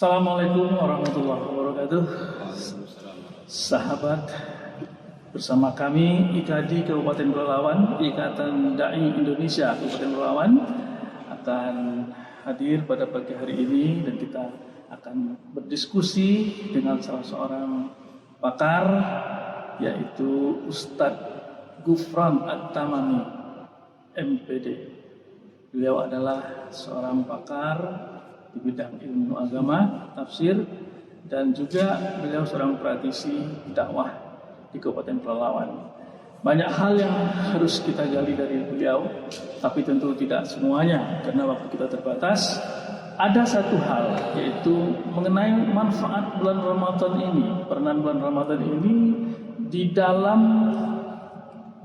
Assalamualaikum warahmatullahi wabarakatuh. Sahabat, bersama kami IKADI Kabupaten Pelalawan, Ikatan Dai Indonesia Kabupaten Pelalawan akan hadir pada pagi hari ini dan kita akan berdiskusi dengan salah seorang pakar, yaitu Ustadz Gufron At-Tamami, MPD. Beliau adalah seorang pakar di bidang ilmu agama, tafsir, dan juga beliau seorang praktisi dakwah di Kabupaten Pelalawan. Banyak hal yang harus kita gali dari beliau, tapi tentu tidak semuanya karena waktu kita terbatas. Ada satu hal, yaitu mengenai manfaat bulan Ramadan ini, peranan bulan Ramadan ini di dalam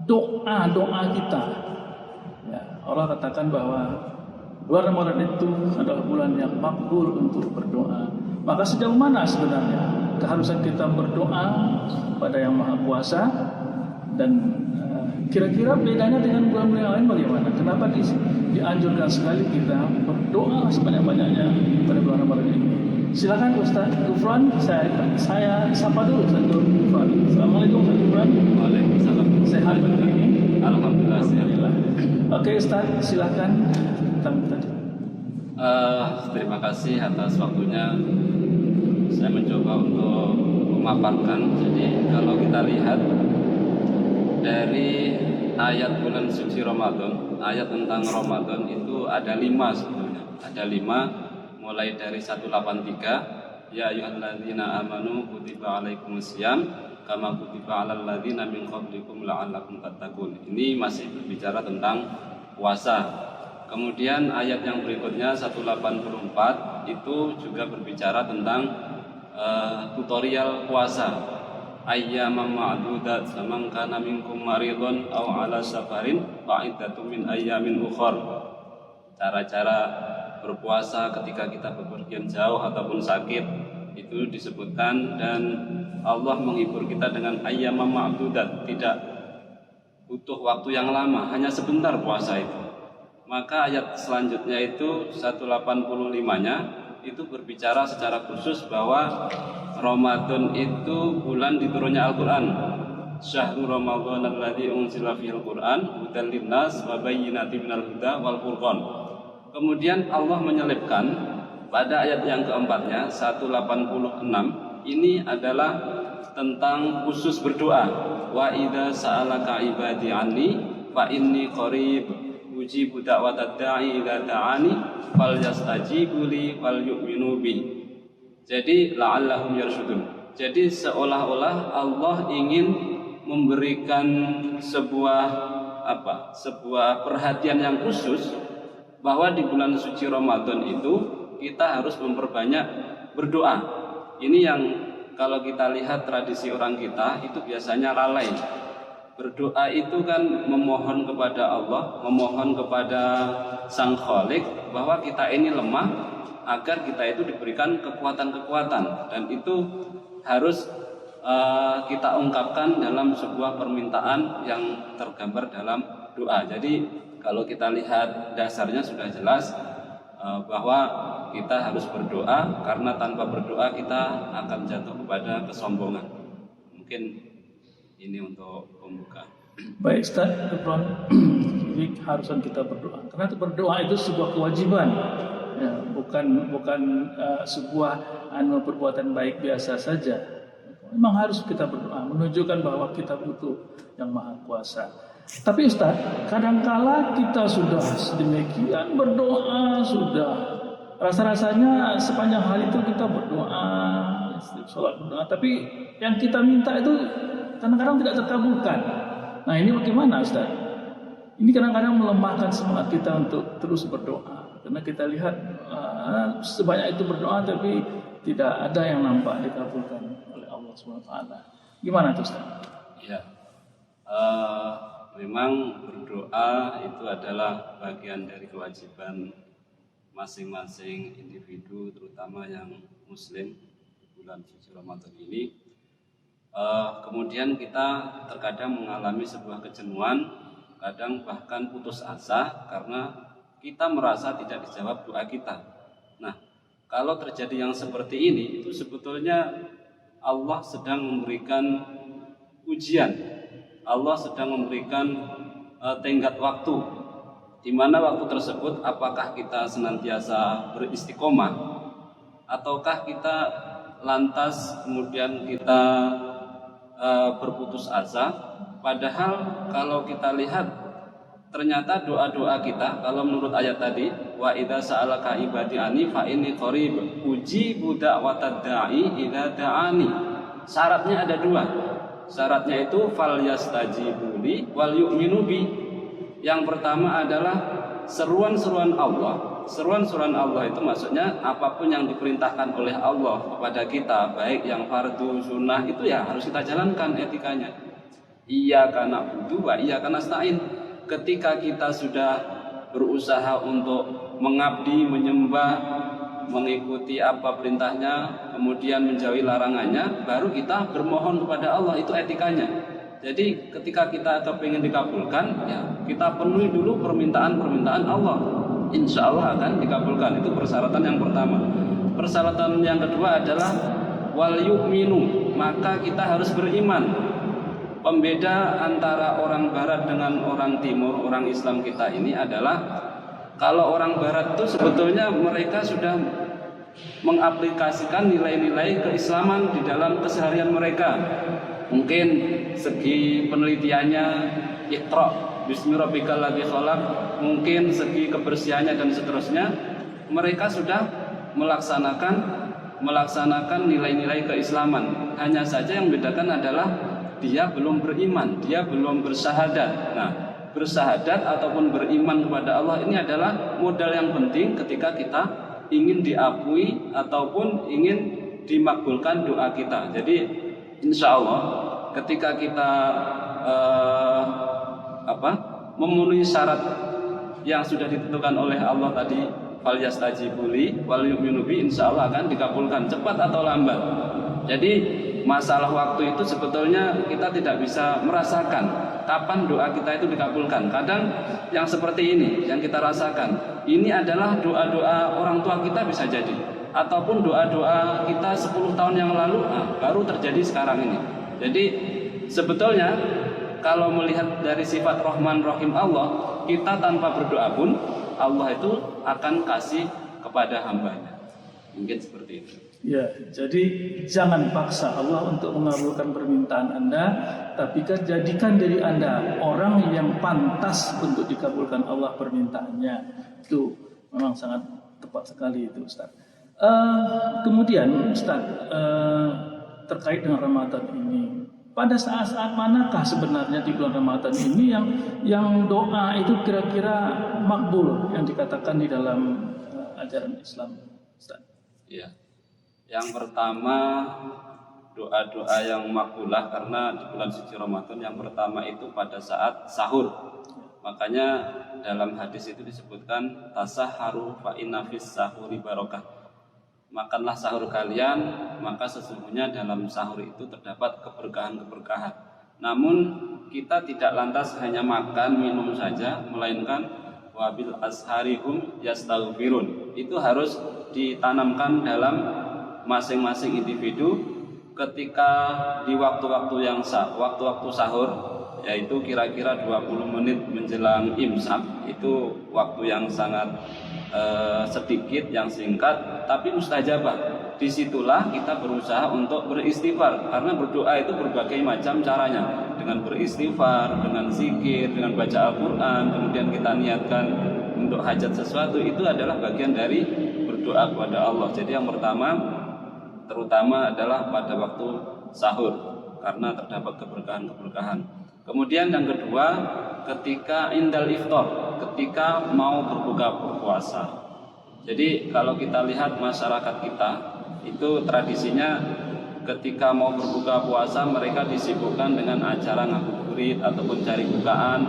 doa-doa kita. Ya, Allah katakan bahwa bulan Ramadan itu adalah bulan yang makbul untuk berdoa. Maka sejauh mana sebenarnya keharusan kita berdoa pada Yang Maha Kuasa, dan kira-kira bedanya dengan bulan-bulan yang lain bagaimana? Kenapa dianjurkan sekali kita berdoa sebanyak-banyaknya pada bulan Ramadan ini? Silakan Ustaz Gufron, saya sapa dulu Ustaz Gufron. Assalamualaikum Ustaz Gufron. Waalaikumsalam. Sehat pagi ini? Alhamdulillah. Oke Ustaz, silakan. Terima kasih atas waktunya. Saya mencoba untuk memaparkan. Jadi kalau kita lihat dari ayat bulan suci Ramadan, ayat tentang Ramadan itu ada 5 sebetulnya. Ada 5, mulai dari 183, ya ayyuhalladzina amanu kutiba alaikumusiyam kama kutiba alal ladzina min qablikum la'allakum tattaqun. Ini masih berbicara tentang puasa. Kemudian ayat yang berikutnya 184 itu juga berbicara tentang tutorial puasa. Ayyaman ma'dudat faman kana minkum maridun aw ala safarin fa'iddatun min ayyamin ukhra. Cara-cara berpuasa ketika kita bepergian jauh ataupun sakit itu disebutkan, dan Allah menghibur kita dengan ayyaman ma'dudat, tidak butuh waktu yang lama, hanya sebentar puasa itu. Maka ayat selanjutnya itu 185-nya itu berbicara secara khusus bahwa Ramadan itu bulan diturunnya Al-Quran. Syahrul Ramadan alladzi unzila fihil Quran hudan linnas wa bayyinatin minal huda wal furqan. Kemudian Allah menyelipkan pada ayat yang keempatnya 186, ini adalah tentang khusus berdoa. Wa idza sa'alaka ibadi anni fa inni qarib ujibu da'watad da'i idza da'ani falyastajibu li walyu'minu bi. Jadi la'allahum yarsyudun. Jadi seolah-olah Allah ingin memberikan sebuah perhatian yang khusus bahwa di bulan suci Ramadan itu kita harus memperbanyak berdoa. Ini yang kalau kita lihat tradisi orang kita itu biasanya lalai. Berdoa itu kan memohon kepada Allah, memohon kepada Sang Khalik bahwa kita ini lemah, agar kita itu diberikan kekuatan-kekuatan, dan itu harus kita ungkapkan dalam sebuah permintaan yang tergambar dalam doa. Jadi kalau kita lihat dasarnya sudah jelas bahwa kita harus berdoa, karena tanpa berdoa kita akan jatuh kepada kesombongan. Mungkin ini untuk pembuka. Baik Ustaz Gufron, jadi harusan kita berdoa. Karena berdoa itu sebuah kewajiban, ya, bukan sebuah perbuatan baik biasa saja. Memang harus kita berdoa, menunjukkan bahwa kita butuh Yang Maha Kuasa. Tapi Ustaz, kadangkala kita sudah sedemikian berdoa, sudah rasa-rasanya sepanjang hari itu kita berdoa, sholat berdoa, tapi yang kita minta itu kadang-kadang tidak terkabulkan. Nah ini bagaimana Ustaz? Ini kadang-kadang melemahkan semangat kita untuk terus berdoa, karena kita lihat sebanyak itu berdoa tapi tidak ada yang nampak dikabulkan oleh Allah SWT. Gimana itu Ustaz? Ya, memang berdoa itu adalah bagian dari kewajiban masing-masing individu, terutama yang Muslim di bulan suci Ramadan ini. Kemudian kita terkadang mengalami sebuah kejenuhan, kadang bahkan putus asa karena kita merasa tidak dijawab doa kita. Nah, Kalau terjadi yang seperti ini, itu sebetulnya Allah sedang memberikan ujian. Allah sedang memberikan tenggat waktu, di mana waktu tersebut apakah kita senantiasa beristiqomah ataukah kita lantas kemudian kita berputus asa. Padahal kalau kita lihat ternyata doa-doa kita, kalau menurut ayat tadi, wa idza sa'alaka ibadi anni fa inni qarib ujibu da'watad da'i idza da'ani. Syaratnya ada dua. Syaratnya itu fal yastajibuli wal yu'minu bi. Yang pertama adalah seruan-seruan Allah. Seruan-seruan Allah itu maksudnya apapun yang diperintahkan oleh Allah kepada kita, baik yang fardu, sunnah, itu ya harus kita jalankan etikanya. Iyyaka na'budu wa iyyaka nasta'in. Ketika kita sudah berusaha untuk mengabdi, menyembah, mengikuti apa perintahnya, kemudian menjauhi larangannya, baru kita bermohon kepada Allah, itu etikanya. Jadi ketika kita ingin dikabulkan, ya kita penuhi dulu permintaan-permintaan Allah, insya Allah akan dikabulkan. Itu persyaratan yang pertama. Persyaratan yang kedua adalah wal yu'minu, maka kita harus beriman. Pembeda antara orang barat dengan orang timur, orang Islam kita ini adalah, kalau orang barat itu sebetulnya mereka sudah mengaplikasikan nilai-nilai keislaman di dalam keseharian mereka. Mungkin segi penelitiannya Iqra bismi rabbikal ladzi khalaq, mungkin segi kebersihannya dan seterusnya, mereka sudah melaksanakan nilai-nilai keislaman. Hanya saja yang membedakan adalah dia belum beriman, dia belum bersyahadat. Nah, bersyahadat ataupun beriman kepada Allah ini adalah modal yang penting ketika kita ingin diakui ataupun ingin dimakbulkan doa kita. Jadi insya Allah ketika kita memenuhi syarat yang sudah ditentukan oleh Allah tadi, fal yastajibuli wal yu'minu bi, insya Allah akan dikabulkan cepat atau lambat. Jadi masalah waktu itu sebetulnya kita tidak bisa merasakan kapan doa kita itu dikabulkan. Kadang yang seperti ini yang kita rasakan, ini adalah doa-doa orang tua kita bisa jadi, ataupun doa-doa kita 10 tahun yang lalu, baru terjadi sekarang ini. Jadi sebetulnya kalau melihat dari sifat Rahman Rahim Allah, kita tanpa berdoa pun Allah itu akan kasih kepada hambanya. Mungkin seperti itu. Ya, jadi jangan paksa Allah untuk mengabulkan permintaan Anda, tapi jadikan diri Anda orang yang pantas untuk dikabulkan Allah permintaannya. Itu memang sangat tepat sekali itu, Ustaz. Kemudian Ustaz, terkait dengan Ramadan ini, pada saat-saat manakah sebenarnya di bulan Ramadan ini yang doa itu kira-kira makbul yang dikatakan di dalam ajaran Islam, Ustaz? Iya. Yang pertama, doa-doa yang makbulah karena di bulan suci Ramadan yang pertama itu pada saat sahur. Makanya dalam hadis itu disebutkan tasahharu fa inna fis sahuri barakah. Makanlah sahur kalian, maka sesungguhnya dalam sahur itu terdapat keberkahan-keberkahan. Namun kita tidak lantas hanya makan minum saja, melainkan wabil asharihum yastaghfirun. Itu harus ditanamkan dalam masing-masing individu ketika di waktu-waktu sahur, yaitu kira-kira 20 menit menjelang imsak, itu waktu yang sangat sedikit, yang singkat tapi mustajabah. Disitulah kita berusaha untuk beristighfar, karena berdoa itu berbagai macam caranya, dengan beristighfar, dengan zikir, dengan baca Al-Quran, kemudian kita niatkan untuk hajat sesuatu, itu adalah bagian dari berdoa kepada Allah. Jadi yang pertama terutama adalah pada waktu sahur, karena terdapat keberkahan-keberkahan. Kemudian yang kedua, ketika indal iftar, ketika mau berpuasa. Jadi kalau kita lihat masyarakat kita itu tradisinya ketika mau berbuka puasa mereka disibukkan dengan acara ngabuburit ataupun cari bukaan.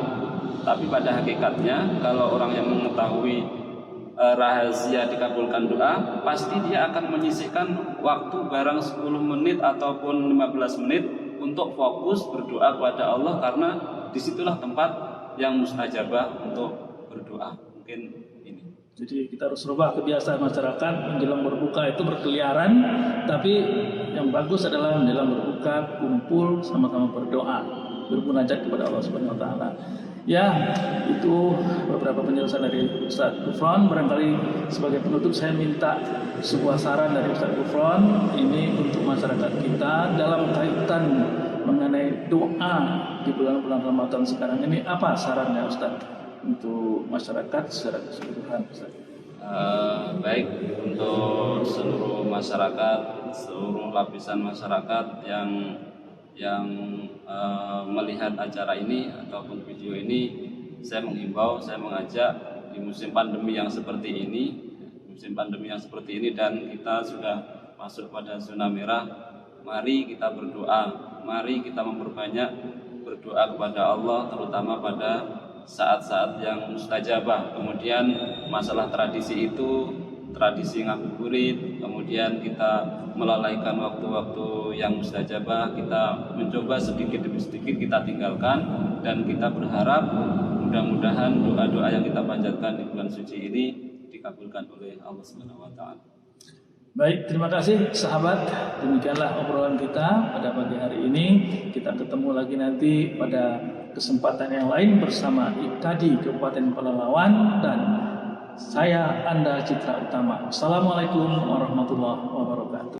Tapi pada hakikatnya kalau orang yang mengetahui rahasia dikabulkan doa, pasti dia akan menyisihkan waktu barang 10 menit ataupun 15 menit untuk fokus berdoa kepada Allah, karena disitulah tempat yang mustajabah untuk berdoa. Mungkin ini. Jadi kita harus rubah kebiasaan masyarakat menjelang berbuka itu berkeliaran, tapi yang bagus adalah menjelang berbuka kumpul sama-sama berdoa, bermunajat kepada Allah Subhanahu wa taala. Ya, itu beberapa penjelasan dari Ustaz Gufron. Barangkali sebagai penutup saya minta sebuah saran dari Ustaz Gufron ini untuk masyarakat kita dalam kaitan mengenai doa di bulan-bulan Ramadan sekarang ini. Apa sarannya Ustaz untuk masyarakat secara keseluruhan, Ustaz? Baik, untuk seluruh masyarakat, seluruh lapisan masyarakat yang melihat acara ini ataupun video ini, saya menghimbau, saya mengajak di musim pandemi yang seperti ini dan kita sudah masuk pada zona merah, mari kita berdoa, mari kita memperbanyak berdoa kepada Allah, terutama pada saat-saat yang mustajabah. Kemudian masalah tradisi itu, tradisi ngabuburit, kemudian kita melalaikan waktu-waktu yang mustajabah, kita mencoba sedikit demi sedikit kita tinggalkan, dan kita berharap mudah-mudahan doa-doa yang kita panjatkan di bulan suci ini dikabulkan oleh Allah Subhanahu wa taala. Baik, terima kasih sahabat. Demikianlah obrolan kita pada pagi hari ini. Kita ketemu lagi nanti pada kesempatan yang lain bersama IKADI Kabupaten Pelalawan dan saya Anda Citra Utama. Assalamualaikum warahmatullahi wabarakatuh.